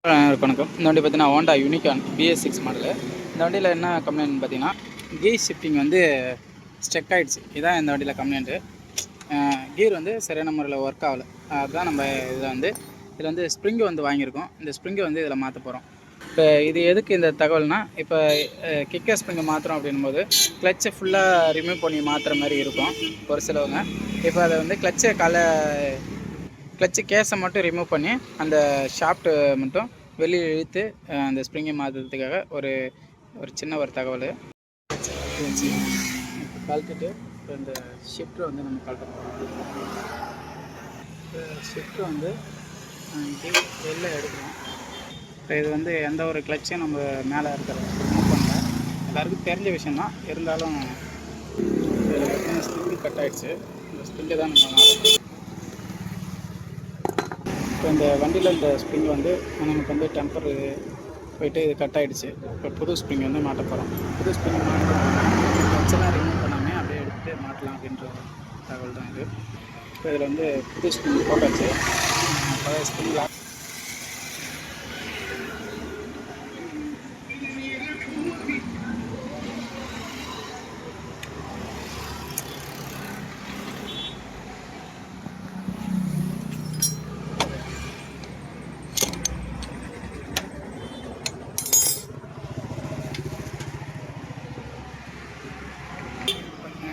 வணக்கம். இந்த வண்டி பார்த்தீங்கன்னா ஹோண்டா யூனிகார்ன் BS6 மாடலு. இந்த வண்டியில் என்ன கம்ப்ளைண்ட் பார்த்தீங்கன்னா, கீர் ஷிஃப்டிங் வந்து ஸ்டக் ஆகிடுச்சு. இதுதான் இந்த வண்டியில் கம்ப்ளைண்ட்டு. கீர் வந்து சரியான முறையில் ஒர்க் ஆகலை. அதுதான் நம்ம இதில் வந்து ஸ்ப்ரிங்கு வந்து வாங்கியிருக்கோம். இந்த ஸ்ப்ரிங்கை வந்து இதில் மாற்ற போகிறோம். இப்போ இது எதுக்கு இந்த தகவல்னால், இப்போ கிக்கர் ஸ்ப்ரிங்கை மாற்றுறோம் அப்படின்போது கிளச்சை ஃபுல்லாக ரிமூவ் பண்ணி மாற்றுற மாதிரி இருக்கும் ஒரு சிலவங்க. இப்போ அதை வந்து கிளச்சு கேஸை மட்டும் ரிமூவ் பண்ணி அந்த ஷாஃப்ட்டு மட்டும் வெளியே இழுத்து அந்த ஸ்ப்ரிங்கை மாற்றுறதுக்காக ஒரு சின்ன தகவல். இப்போ கழட்டிட்டு இப்போ இந்த ஷிஃப்ட்டை வந்து நம்ம கழட்ட போகிறோம். இப்போ ஷிஃப்ட்டு வந்து வெளில எடுக்கணும். இப்போ இது வந்து எந்த ஒரு கிளச்சையும் நம்ம மேலே இருக்கிறத ரிமூவ் பண்ணல. எல்லாருக்கும் தெரிஞ்ச விஷயந்தான். இருந்தாலும் இதில் ஸ்ப்ரிங்கு கட் ஆகிடுச்சு. இந்த ஸ்ப்ரிங்கை தான் நம்ம மாற்றணும். இப்போ இந்த வண்டியில் இந்த ஸ்ப்ரிங் வந்து நமக்கு வந்து டெம்பர் போயிட்டு இது கட் ஆகிடுச்சு. இப்போ புது ஸ்ப்ரிங் வந்து மாட்ட போகிறோம். புது ஸ்ப்ரிங் கிளச்செல்லாம் ரிமூவ் பண்ணாமல் அப்படியே எடுத்துகிட்டு மாட்டலாம் அப்படின்ற ஒரு தகவல் தான் இது. இப்போ இதில் வந்து புது ஸ்ப்ரிங் போட்டாச்சு. பழைய ஸ்ப்ரிங் லாக்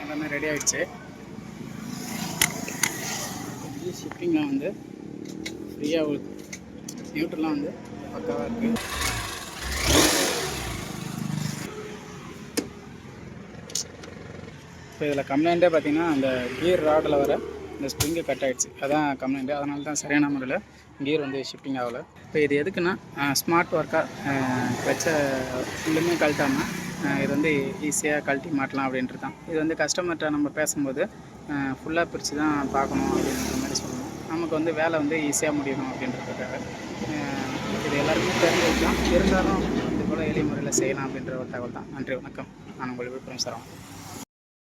எல்லாமே ரெடி ஆகிடுச்சு. ஷிப்பிங்லாம் வந்து ஃப்ரீயாக உழுது. நியூட்ரலாம் வந்து பக்காவாக இருக்குது. இப்போ இதில் கம்ப்ளைண்ட்டே பார்த்திங்கன்னா, அந்த கீர் ராடில் வர இந்த ஸ்ப்ரிங்கு கட் ஆகிடுச்சு. அதான் கம்ப்ளைண்ட்டு. அதனால தான் சரியான முறையில் கீர் வந்து ஷிஃப்டிங் ஆகலை. இப்போ இது எதுக்குன்னா, ஸ்மார்ட் ஒர்க்காக கிளச்சை ஃபுல்லுமே கழட்டாமல் இது வந்து ஈஸியாக கழட்டி மாட்டலாம் அப்படின்ட்டு தான். இது வந்து கஸ்டமர்கிட்ட நம்ம பேசும்போது ஃபுல்லாக பிரித்து தான் பார்க்கணும் அப்படின்ற மாதிரி சொல்லணும். நமக்கு வந்து வேலை வந்து ஈஸியாக முடியணும் அப்படின்றதுக்காக. இது எல்லாருக்குமே தெரிஞ்சது தான். இருந்தாலும் இது போல் எளிய முறையில் செய்யலாம் அப்படின்ற ஒரு தகவல் தான். நன்றி, வணக்கம். நான் உங்கள் விழுப்புரம் சரவணன்.